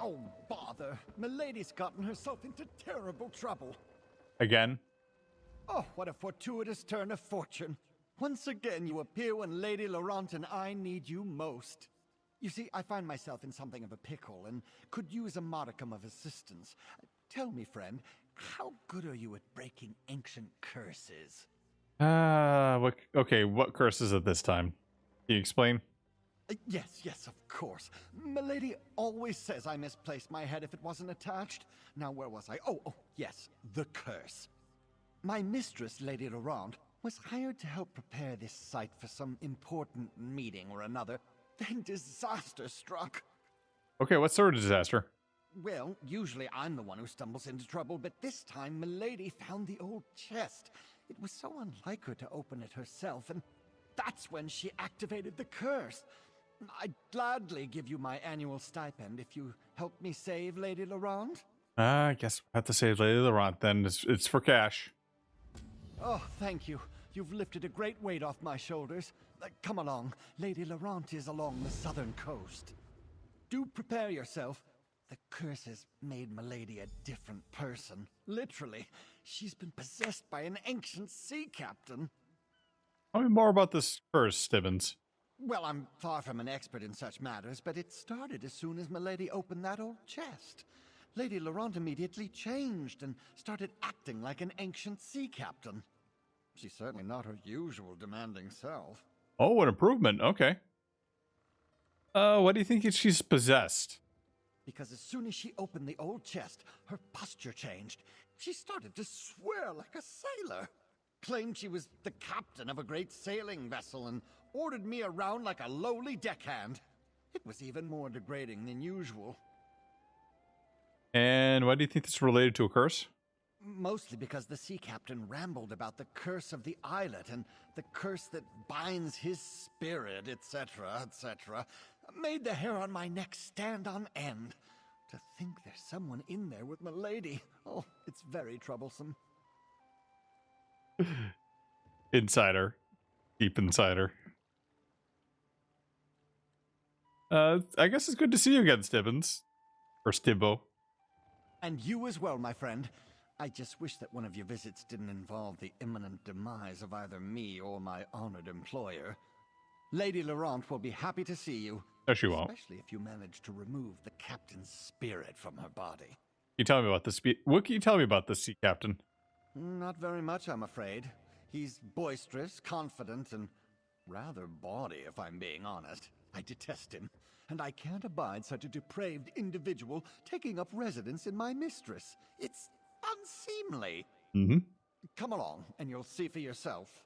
Oh, bother. Milady's gotten herself into terrible trouble. Again? Oh, what a fortuitous turn of fortune. Once again, you appear when Lady Laurent and I need you most. You see, I find myself in something of a pickle and could use a modicum of assistance. Tell me, friend, how good are you at breaking ancient curses? What curse is it this time? Can you explain? Yes, of course. Milady always says I misplaced my head if it wasn't attached. Now, where was I? Oh, yes, the curse. My mistress, Lady Laurent, was hired to help prepare this site for some important meeting or another. Then disaster struck. Okay, what sort of disaster? Well, usually I'm the one who stumbles into trouble, but this time Milady found the old chest. It was so unlike her to open it herself, and that's when she activated the curse. I'd gladly give you my annual stipend if you help me save Lady Laurent. I guess I have to save Lady Laurent then. It's for cash. Oh, thank you. You've lifted a great weight off my shoulders. Come along. Lady Laurent is along the southern coast. Do prepare yourself. The curse has made Milady a different person. Literally. She's been possessed by an ancient sea captain. Tell me more about this curse, Stibbins. Well, I'm far from an expert in such matters, but it started as soon as Milady opened that old chest. Lady Laurent immediately changed and started acting like an ancient sea captain. She's certainly not her usual demanding self. Oh, an improvement. Okay. What do you think she's possessed? Because as soon as she opened the old chest, her posture changed. She started to swear like a sailor. Claimed she was the captain of a great sailing vessel and ordered me around like a lowly deckhand. It was even more degrading than usual. And why do you think this is related to a curse? Mostly because the sea captain rambled about the curse of the islet and the curse that binds his spirit, etc., etc. Made the hair on my neck stand on end. To think there's someone in there with Milady. Oh, it's very troublesome. Insider. Deep insider. I guess it's good to see you again, Stibbins. Or Stibbo. And you as well, my friend. I just wish that one of your visits didn't involve the imminent demise of either me or my honored employer. Lady Laurent will be happy to see you. No, she won't. Especially if you manage to remove the captain's spirit from her body. Can you tell me about this? What can you tell me about this sea captain? Not very much, I'm afraid. He's boisterous, confident, and rather bawdy, if I'm being honest. I detest him, and I can't abide such a depraved individual taking up residence in my mistress. It's unseemly. Mm-hmm. Come along, and you'll see for yourself.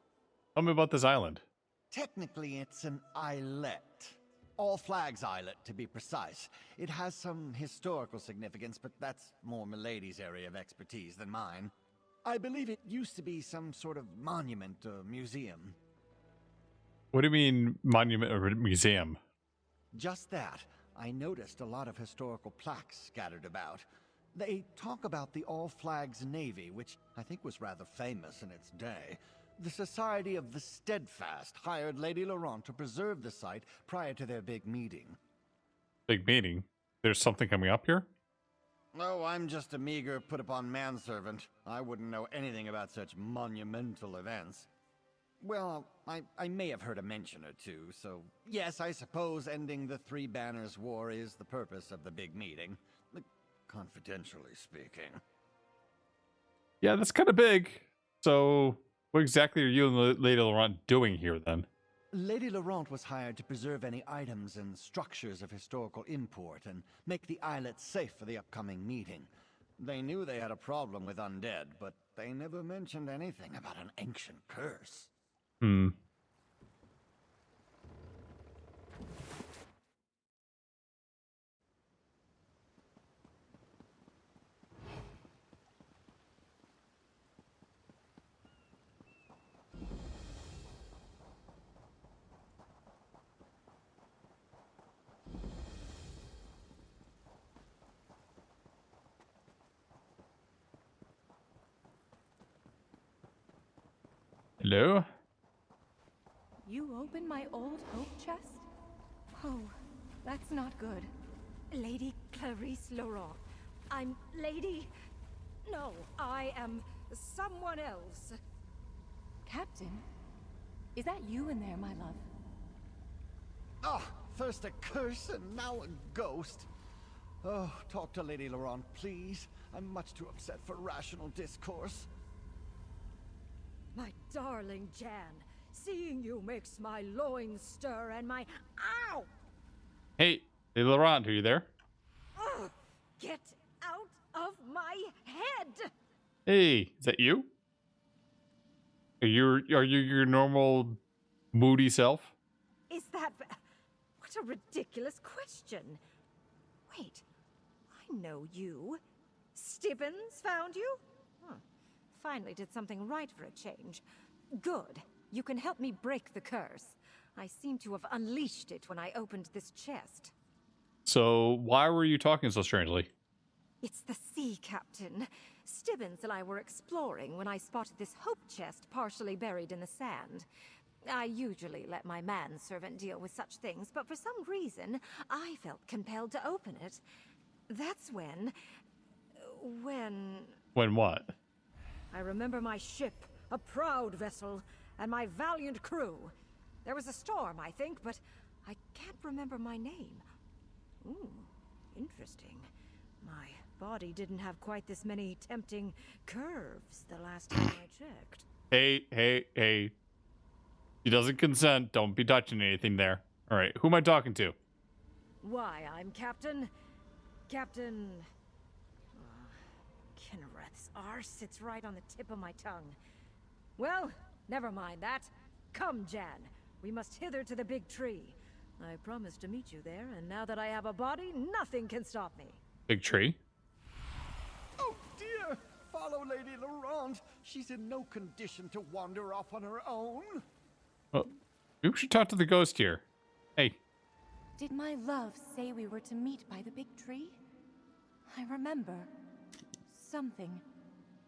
Tell me about this island. Technically, it's an islet. All Flags Islet, to be precise. It has some historical significance, but that's more Milady's area of expertise than mine. I believe it used to be some sort of monument or museum. What do you mean, monument or museum? Just that. I noticed a lot of historical plaques scattered about. They talk about the All Flags Navy, which I think was rather famous in its day. The Society of the Steadfast hired Lady Laurent to preserve the site prior to their big meeting. Big meeting? There's something coming up here? Oh, I'm just a meager put-upon manservant. I wouldn't know anything about such monumental events. Well, I may have heard a mention or two, so yes, I suppose ending the Three Banners War is the purpose of the big meeting. Confidentially speaking. Yeah, that's kind of big. So, what exactly are you and Lady Laurent doing here, then? Lady Laurent was hired to preserve any items and structures of historical import and make the islet safe for the upcoming meeting. They knew they had a problem with undead, but they never mentioned anything about an ancient curse. Hmm. Hello? You opened my old oak chest? Oh, that's not good. Lady Clarice Laurent. I'm Lady... No, I am someone else. Captain? Is that you in there, my love? Ah, first a curse and now a ghost. Oh, talk to Lady Laurent, please. I'm much too upset for rational discourse. My darling Jan, seeing you makes my loins stir and my... Ow! Hey, Laurent, are you there? Ugh! Get out of my head! Hey, is that you? Are you your normal moody self? Is that... What a ridiculous question. Wait, I know you. Stibbons found you? Huh. Finally did something right for a change. Good. You can help me break the curse. I seem to have unleashed it when I opened this chest. So why were you talking so strangely? It's the sea captain. Stibbons and I were exploring when I spotted this hope chest partially buried in the sand. I usually let my manservant deal with such things, but for some reason, I felt compelled to open it. That's when... When what? I remember my ship, a proud vessel, and my valiant crew. There was a storm, I think, but I can't remember my name. Ooh, interesting. My body didn't have quite this many tempting curves the last time I checked. Hey. He doesn't consent. Don't be touching anything there. All right, who am I talking to? Why, I'm Captain... Kinnereth's R sits right on the tip of my tongue. Well, never mind that. Come, Jan. We must hither to the big tree. I promised to meet you there, and now that I have a body, nothing can stop me. Big tree? Oh dear! Follow Lady Laurent. She's in no condition to wander off on her own. Well, maybe we should talk to the ghost here. Hey. Did my love say we were to meet by the big tree? I remember. Something.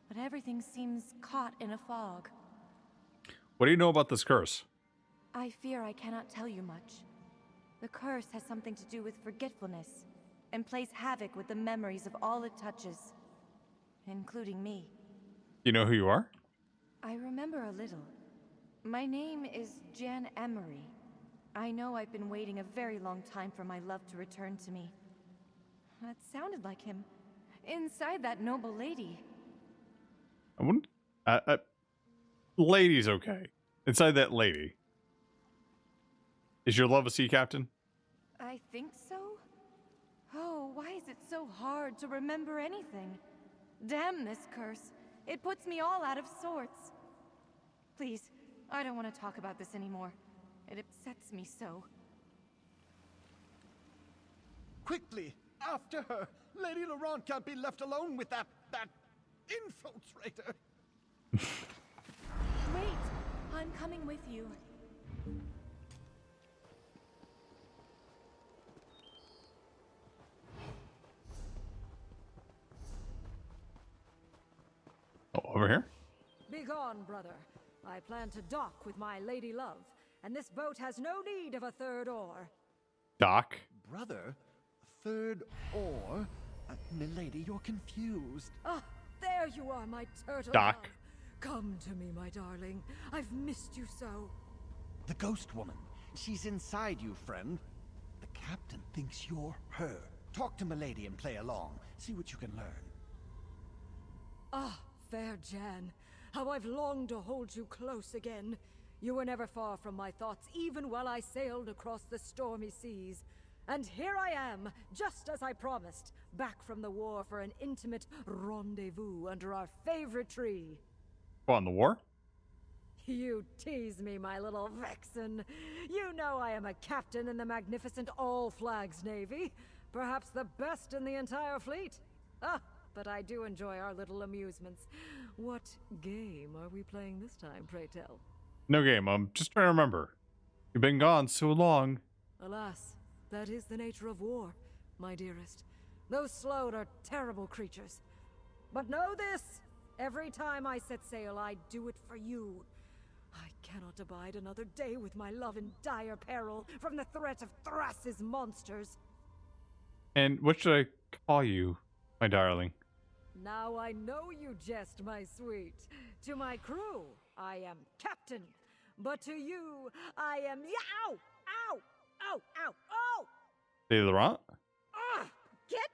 But everything seems caught in a fog. What do you know about this curse? I fear I cannot tell you much. The curse has something to do with forgetfulness, and plays havoc with the memories of all it touches, including me. You know who you are? I remember a little. My name is Jan Emery. I know I've been waiting a very long time for my love to return to me. That sounded like him. Inside that noble lady. I wouldn't... lady's okay. Inside that lady. Is your love a sea captain? I think so? Oh, why is it so hard to remember anything? Damn this curse. It puts me all out of sorts. Please, I don't want to talk about this anymore. It upsets me so. Quickly, after her! Lady Laurent can't be left alone with that infiltrator! Wait! I'm coming with you. Oh, over here? Begone, brother. I plan to dock with my lady love, and this boat has no need of a third oar. Doc? Brother? Third oar? Milady, you're confused. Ah, there you are, my turtle Doc. love. Come to me, my darling. I've missed you so. The ghost woman. She's inside you, friend. The captain thinks you're her. Talk to Milady and play along. See what you can learn. Ah, fair Jan. How I've longed to hold you close again. You were never far from my thoughts, even while I sailed across the stormy seas. And here I am, just as I promised, back from the war for an intimate rendezvous under our favorite tree. On the war? You tease me, my little vixen. You know I am a captain in the magnificent All-Flags Navy. Perhaps the best in the entire fleet. Ah, but I do enjoy our little amusements. What game are we playing this time, pray tell? No game. I'm just trying to remember. You've been gone so long. Alas, that is the nature of war, my dearest. Those Sload are terrible creatures. But know this! Every time I set sail, I do it for you. I cannot abide another day with my love in dire peril from the threat of Thras's monsters. And what should I call you, my darling? Now I know you jest, my sweet. To my crew, I am Captain. But to you, I am... Ow! Ow! Ow! Ow! Oh! Lady Laurent? Get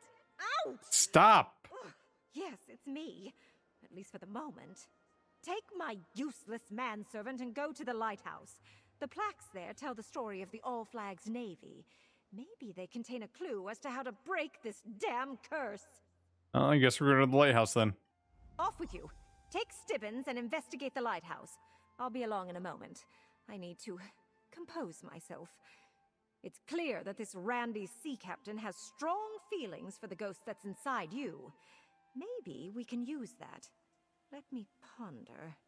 out! Stop! Ugh, yes, it's me. At least for the moment. Take my useless manservant and go to the lighthouse. The plaques there tell the story of the All Flags Navy. Maybe they contain a clue as to how to break this damn curse. I guess we're going to the lighthouse then. Off with you. Take Stibbons and investigate the lighthouse. I'll be along in a moment. I need to compose myself. It's clear that this randy sea captain has strong feelings for the ghost that's inside you. Maybe we can use that. Let me ponder.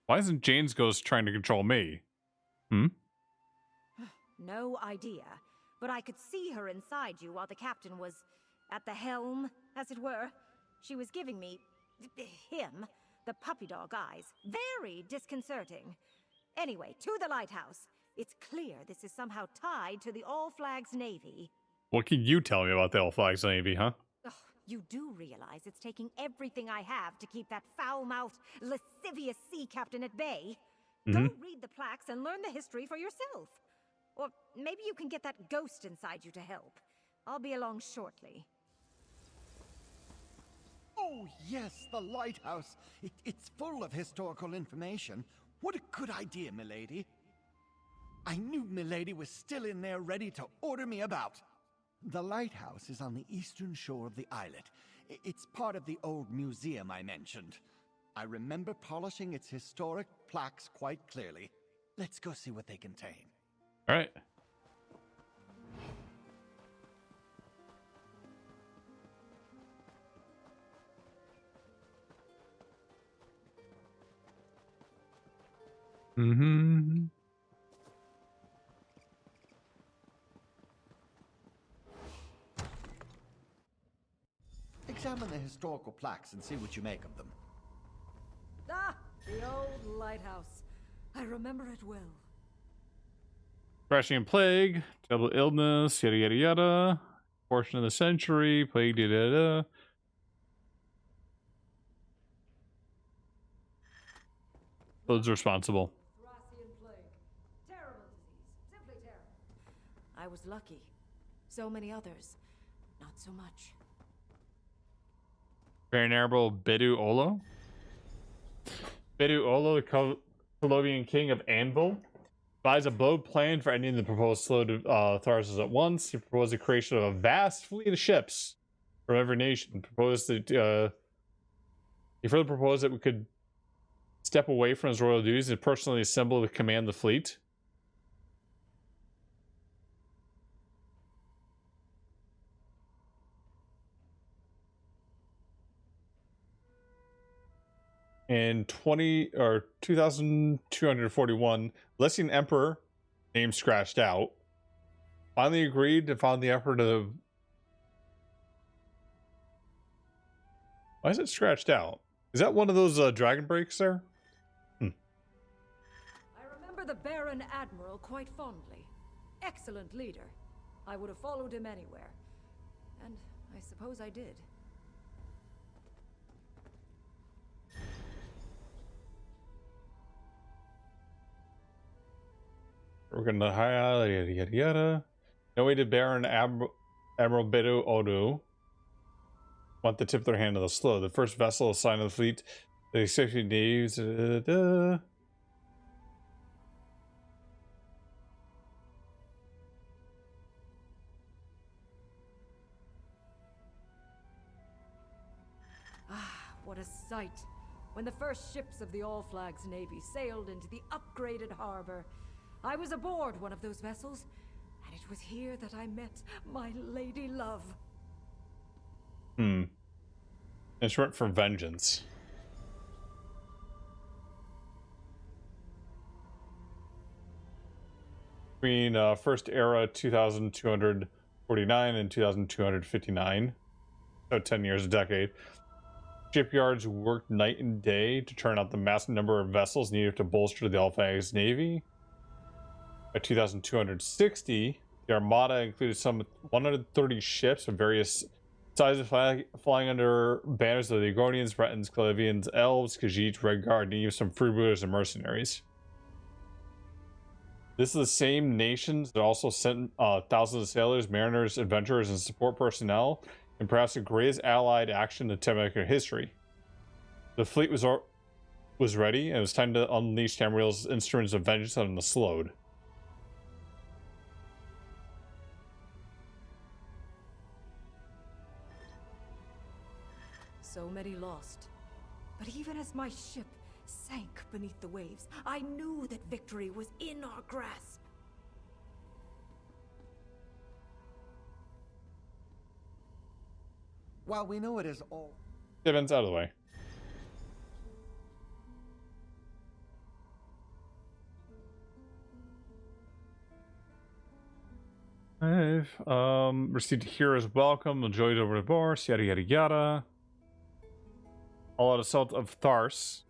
Why isn't Jane's ghost trying to control me? No idea. But I could see her inside you while the captain was at the helm, as it were. She was giving me... him, the puppy dog eyes. Very disconcerting. Anyway, to the lighthouse. It's clear this is somehow tied to the All Flags Navy. What can you tell me about the All Flags Navy, huh? Ugh, you do realize it's taking everything I have to keep that foul-mouthed, lascivious sea captain at bay? Go read the plaques and learn the history for yourself. Or maybe you can get that ghost inside you to help. I'll be along shortly. Oh, yes, the lighthouse. It's full of historical information. What a good idea, milady. I knew milady was still in there ready to order me about. The lighthouse is on the eastern shore of the islet. It's part of the old museum I mentioned. I remember polishing its historic plaques quite clearly. Let's go see what they contain. All right. Examine the historical plaques and see what you make of them. Ah, the old lighthouse. I remember it well. Crashing and plague, double illness, yada yada yada. Portion of the century, plague, da da da. Those responsible. Thracian plague. Terrible disease. Simply terrible. I was lucky. So many others, not so much. Venerable Bedu Olo. Bedu Olo, the Colovian king of Anvil, devised a bold plan for ending the proposed slow Tharsis at once. He proposed the creation of a vast fleet of ships from every nation. He further proposed that we could step away from his royal duties and personally assemble to command the fleet. In 2241, Lycian Emperor, name scratched out, finally agreed to follow the Emperor to... Why is it scratched out? Is that one of those dragon breaks there? I remember the Baron Admiral quite fondly. Excellent leader. I would have followed him anywhere. And I suppose I did. We're gonna yada yada yada. No way did Baron Admiral Bedu Odu want to tip their hand to the slow. The first vessel assigned to the fleet, the exception navies. Ah, what a sight. When the first ships of the All Flags Navy sailed into the upgraded harbor, I was aboard one of those vessels, and it was here that I met my lady love. Instrument for vengeance. Between first era 2249 and 2259, so 10 years, a decade, shipyards worked night and day to turn out the massive number of vessels needed to bolster the All Flags Navy. By 2260, The armada included some 130 ships of various sizes flying under banners of the Argonians, Bretons, Calavians, Elves, Khajiit, Redguard, and even some freebooters and mercenaries. This is the same nations that also sent thousands of sailors, mariners, adventurers, and support personnel, and perhaps the greatest allied action in Tamrielian history. The fleet was ready, and it was time to unleash Tamriel's instruments of vengeance on the Slode. So many lost. But even as my ship sank beneath the waves, I knew that victory was in our grasp. While we know it is all... Events out of the way. I've received a hero's welcome, enjoyed over the Boris, yada yada yada. All out assault of Thars.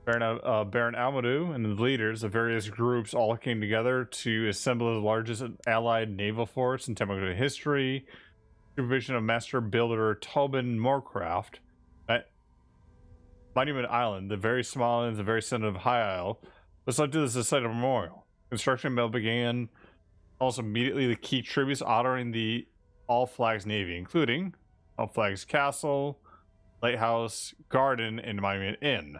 Baron Almadu and the leaders of various groups all came together to assemble the largest allied naval force in Tamrielian history. Supervision of Master Builder Tobin Moorcraft. Monument Island, the very small island, the very center of High Isle, was selected as the site of a memorial. Construction began almost immediately. The key tributes honoring the All Flags Navy, including All Flags Castle, Lighthouse, Garden, and Monument Inn.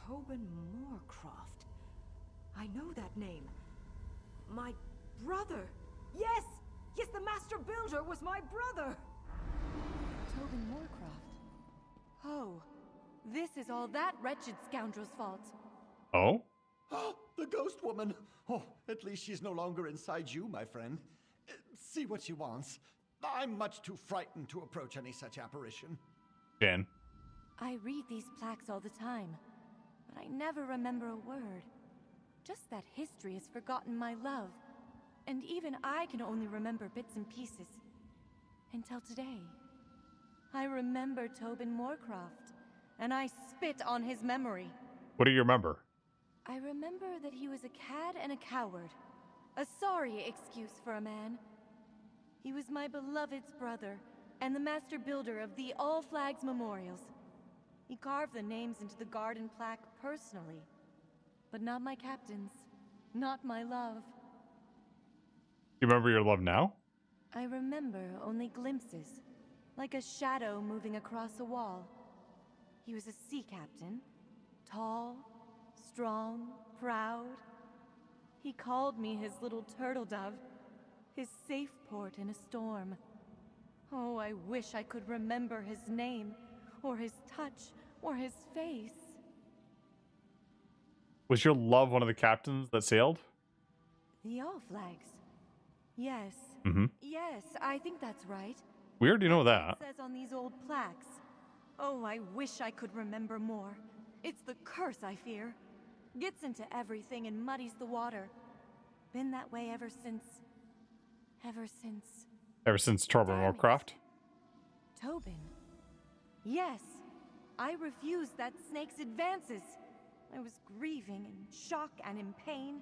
Tobin Moorcraft. I know that name. My brother. Yes! Yes, the Master Builder was my brother! Tobin Moorcraft. Oh, this is all that wretched scoundrel's fault. Oh? The ghost woman! Oh, at least she's no longer inside you, my friend. See what she wants. I'm much too frightened to approach any such apparition. Jan. I read these plaques all the time, but I never remember a word. Just that history has forgotten my love, and even I can only remember bits and pieces. Until today. I remember Tobin Moorcraft, and I spit on his memory. What do you remember? I remember that he was a cad and a coward. A sorry excuse for a man. He was my beloved's brother, and the master builder of the All Flags Memorials. He carved the names into the garden plaque personally. But not my captain's. Not my love. You remember your love now? I remember only glimpses. Like a shadow moving across a wall. He was a sea captain. Tall, strong, proud. He called me his little turtle dove. His safe port in a storm. Oh, I wish I could remember his name, or his touch, or his face. Was your love one of the captains that sailed? The All Flags. Yes. Mm-hmm. Yes, I think that's right. We already know that. It says on these old plaques. Oh, I wish I could remember more. It's the curse, I fear. Gets into everything and muddies the water. Been that way ever since... Ever since Tobin Moorcraft? Tobin? Yes. I refused that snake's advances. I was grieving in shock and in pain.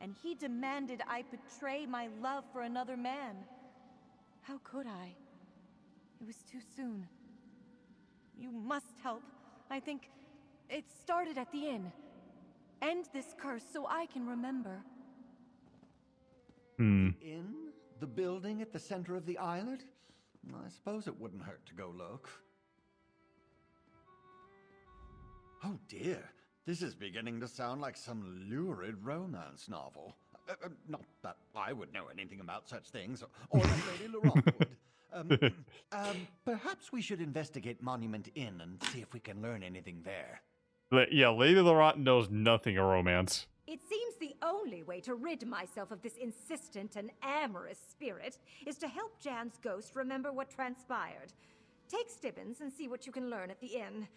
And he demanded I betray my love for another man. How could I? It was too soon. You must help. I think it started at the inn. End this curse so I can remember. The inn? The building at the center of the island? I suppose it wouldn't hurt to go look. Oh dear, this is beginning to sound like some lurid romance novel. Not that I would know anything about such things, or that Lady Laurent would. Perhaps we should investigate Monument Inn and see if we can learn anything there. Yeah, Lady Laurent knows nothing of romance. It seems the only way to rid myself of this insistent and amorous spirit is to help Jan's ghost remember what transpired. Take Stibbins and see what you can learn at the inn.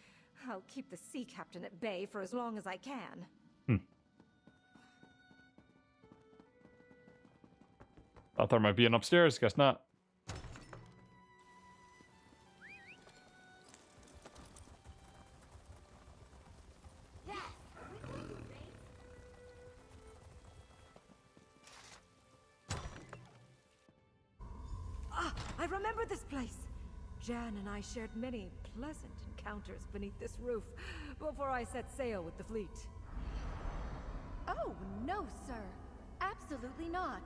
I'll keep the sea captain at bay for as long as I can. Thought there might be an upstairs, guess not. I remember this place. Jan and I shared many pleasant encounters beneath this roof before I set sail with the fleet. Oh, no, sir. Absolutely not.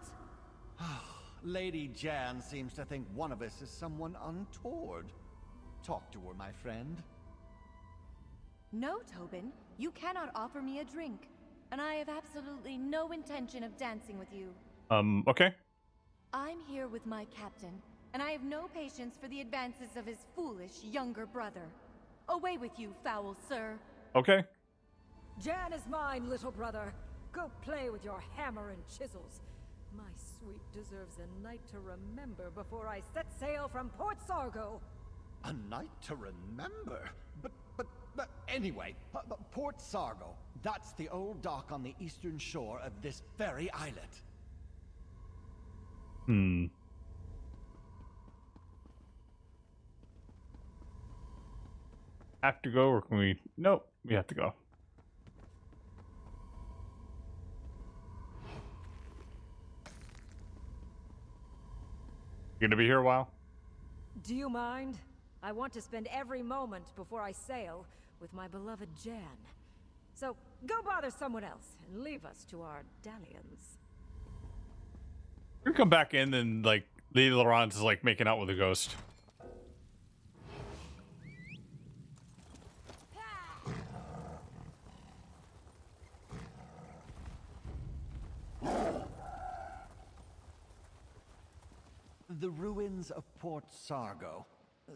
Lady Jan seems to think one of us is someone untoward. Talk to her, my friend. No, Tobin. You cannot offer me a drink. And I have absolutely no intention of dancing with you. Okay. I'm here with my captain, and I have no patience for the advances of his foolish younger brother. Away with you, foul sir. Okay. Jan is mine, little brother. Go play with your hammer and chisels. My sweet deserves a night to remember before I set sail from Port Sargo. A night to remember? But anyway, Port Sargo. That's the old dock on the eastern shore of this very islet. Have to go, or can we? Nope, we have to go. You gonna be here a while? Do you mind? I want to spend every moment before I sail with my beloved Jan. So, go bother someone else and leave us to our dalliance. We can come back in and, like, Lady Laurent is, like, making out with a ghost. The ruins of Port Sargo.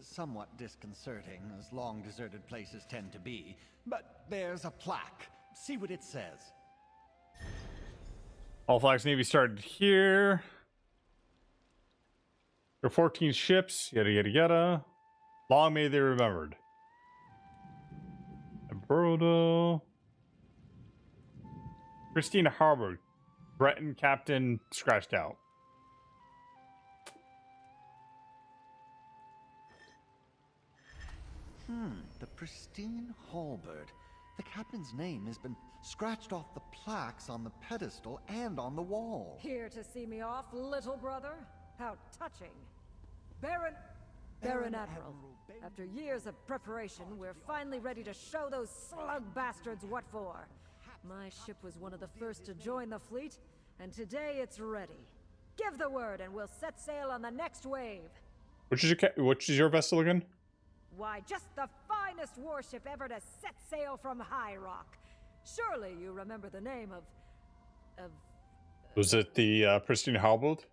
Somewhat disconcerting, as long-deserted places tend to be. But there's a plaque. See what it says. All Flags Navy started here. There are 14 ships, yada yada yada. Long may they remembered. Brodo. Christina Harbor. Breton captain scratched out. The pristine halberd. The captain's name has been scratched off the plaques on the pedestal and on the wall. Here to see me off, little brother? How touching. Baron Admiral. After years of preparation, we're finally ready to show those slug bastards what for. My ship was one of the first to join the fleet, and today it's ready. Give the word and we'll set sail on the next wave. Which is your vessel again? Why, just the finest warship ever to set sail from High Rock. Surely you remember the name of... Was it the Pristine Halberd?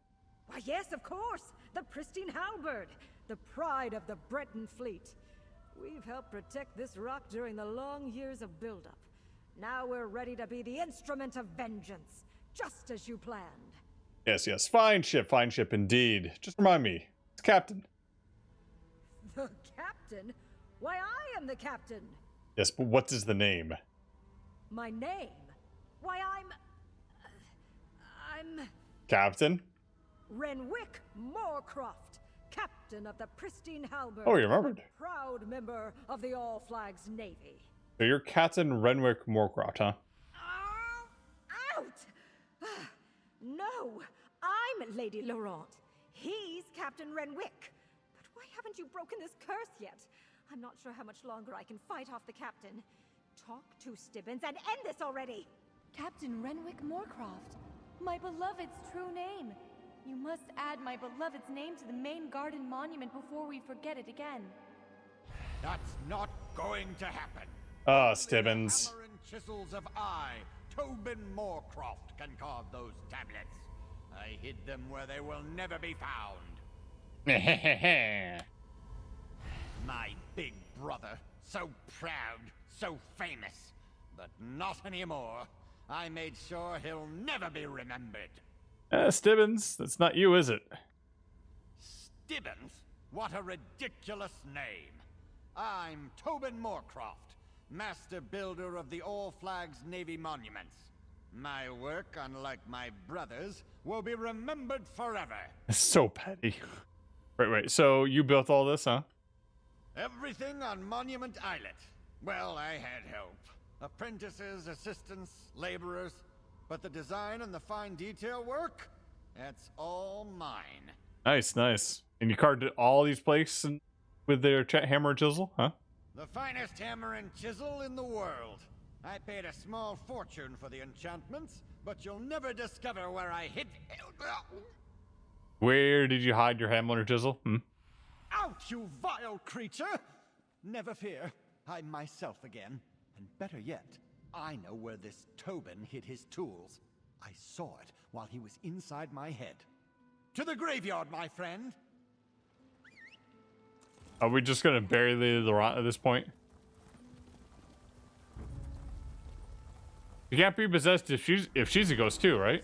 Why, yes, of course! The Pristine Halberd! The pride of the Breton fleet. We've helped protect this rock during the long years of buildup. Now we're ready to be the instrument of vengeance, just as you planned. Yes, yes. Fine ship indeed. Just remind me. It's Captain. The captain? Why, I am the captain! Yes, but what is the name? My name? Why, I'm... Captain? Renwick Moorcroft, captain of the Pristine Halberd. Oh, you remembered. Proud member of the All Flags Navy. So you're Captain Renwick Moorcroft, huh? Out! No, I'm Lady Laurent. He's Captain Renwick. But why haven't you broken this curse yet? I'm not sure how much longer I can fight off the captain. Talk to Stibbins and end this already! Captain Renwick Moorcroft. My beloved's true name. You must add my beloved's name to the main garden monument before we forget it again. That's not going to happen. Stibbins. The hammer and chisels of Tobin Moorcroft, can carve those tablets. I hid them where they will never be found. My big brother, so proud, so famous. But not anymore. I made sure he'll never be remembered. Stibbins, that's not you, is it? Stibbins? What a ridiculous name. I'm Tobin Moorcroft, master builder of the All Flags Navy monuments. My work, unlike my brother's, will be remembered forever. So petty. Wait, so you built all this, huh? Everything on Monument Islet. Well, I had help. Apprentices, assistants, laborers. But the design and the fine detail work? That's all mine. Nice, nice. And you carved all these plates with their hammer and chisel, huh? The finest hammer and chisel in the world. I paid a small fortune for the enchantments, but you'll never discover where I hid. Where did you hide your hammer and chisel? Out, you vile creature! Never fear, I'm myself again. And better yet, I know where this Tobin hid his tools. I saw it while he was inside my head. To the graveyard, my friend! Are we just gonna bury Lady Laurent at this point? You can't be possessed if she's a ghost too, right?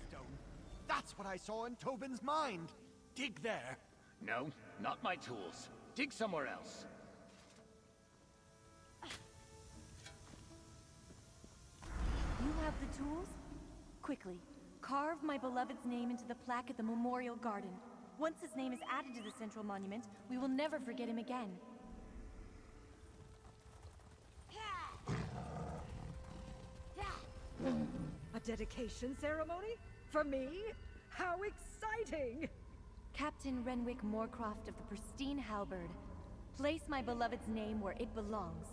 That's what I saw in Tobin's mind. Dig there. No, not my tools. Dig somewhere else. You have the tools? Quickly, carve my beloved's name into the plaque at the Memorial Garden. Once his name is added to the central monument, we will never forget him again. A dedication ceremony? For me? How exciting! Captain Renwick Moorcroft of the pristine halberd. Place my beloved's name where it belongs.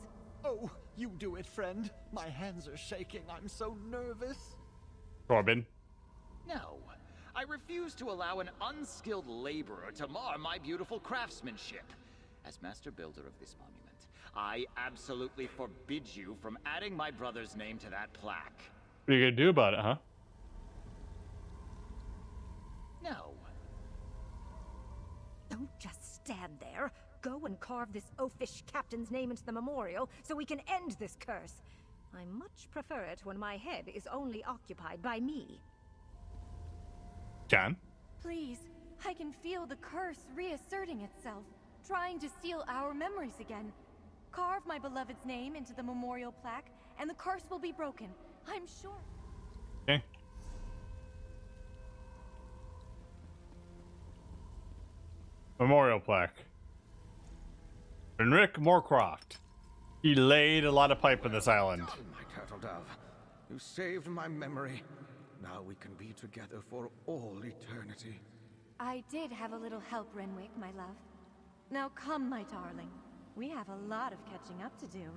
Oh, you do it, friend. My hands are shaking. I'm so nervous. Corbin. No. I refuse to allow an unskilled laborer to mar my beautiful craftsmanship. As master builder of this monument, I absolutely forbid you from adding my brother's name to that plaque. What are you gonna do about it, huh? No. Don't just stand there. Go and carve this oafish captain's name into the memorial so we can end this curse. I much prefer it when my head is only occupied by me. Can? Please, I can feel the curse reasserting itself, trying to steal our memories again. Carve my beloved's name into the memorial plaque, and the curse will be broken. I'm sure. Okay. Memorial plaque. Rick Moorcroft. He laid a lot of pipe in this island. My turtle dove, you saved my memory. Now we can be together for all eternity. I did have a little help, Renwick, my love. Now come, my darling. We have a lot of catching up to do.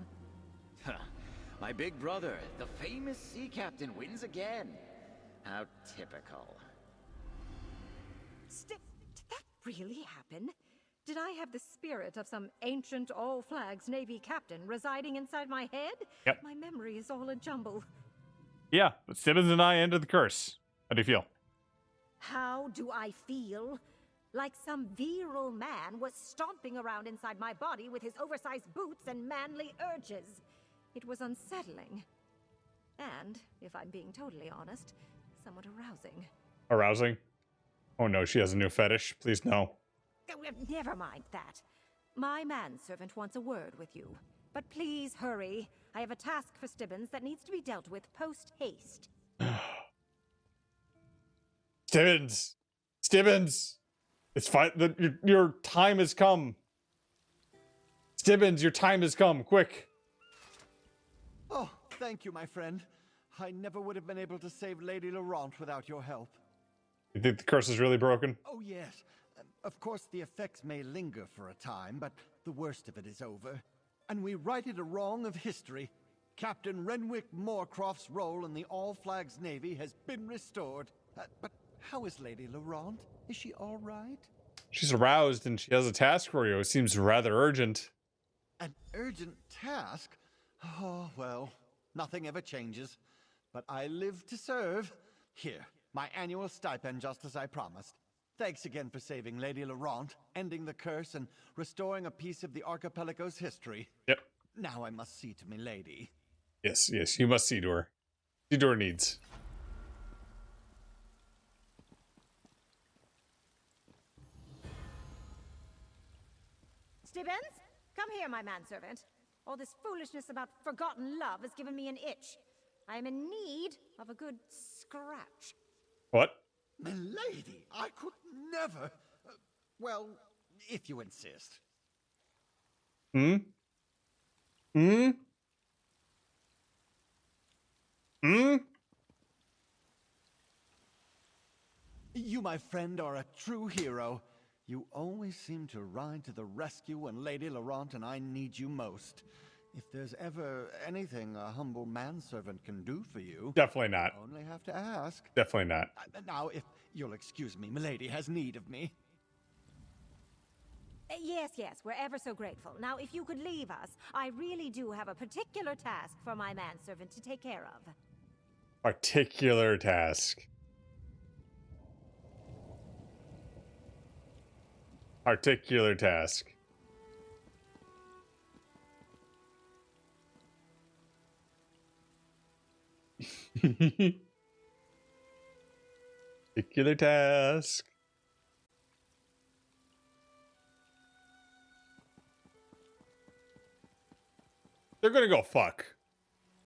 My big brother, the famous sea captain, wins again. How typical. Did that really happen? Did I have the spirit of some ancient all-flags Navy captain residing inside my head? Yep. My memory is all a jumble. Yeah, but Simmons and I ended the curse. How do you feel? How do I feel? Like some virile man was stomping around inside my body with his oversized boots and manly urges. It was unsettling. And, if I'm being totally honest, somewhat arousing. Arousing? Oh no, she has a new fetish. Please no. Never mind that. My manservant wants a word with you. But please hurry. I have a task for Stibbons that needs to be dealt with post-haste. Stibbons! Stibbons! It's fine. Your time has come. Stibbons, your time has come. Quick. Oh, thank you, my friend. I never would have been able to save Lady Laurent without your help. You think the curse is really broken? Oh, yes. Of course, the effects may linger for a time, but the worst of it is over. And we righted a wrong of history. Captain Renwick Moorcroft's role in the All-Flags Navy has been restored. But how is Lady Laurent? Is she all right? She's aroused and she has a task for you. It seems rather urgent. An urgent task? Oh, well, nothing ever changes. But I live to serve. Here, my annual stipend, just as I promised. Thanks again for saving Lady Laurent, ending the curse, and restoring a piece of the archipelago's history. Yep. Now I must see to me lady. Yes, yes, you must see to her. See to her needs. Stibbons, come here, my manservant. All this foolishness about forgotten love has given me an itch. I am in need of a good scratch. What? Milady, I could never. Well, if you insist. Hmm? Hmm? Hmm? You, my friend, are a true hero. You always seem to ride to the rescue when Lady Laurent and I need you most. If there's ever anything a humble manservant can do for you, Definitely not. only have to ask. Definitely not. Now, if you'll excuse me, milady has need of me. Yes, yes, we're ever so grateful. Now, if you could leave us, I really do have a particular task for my manservant to take care of. Particular task. Particular task. Particular task. They're gonna go fuck.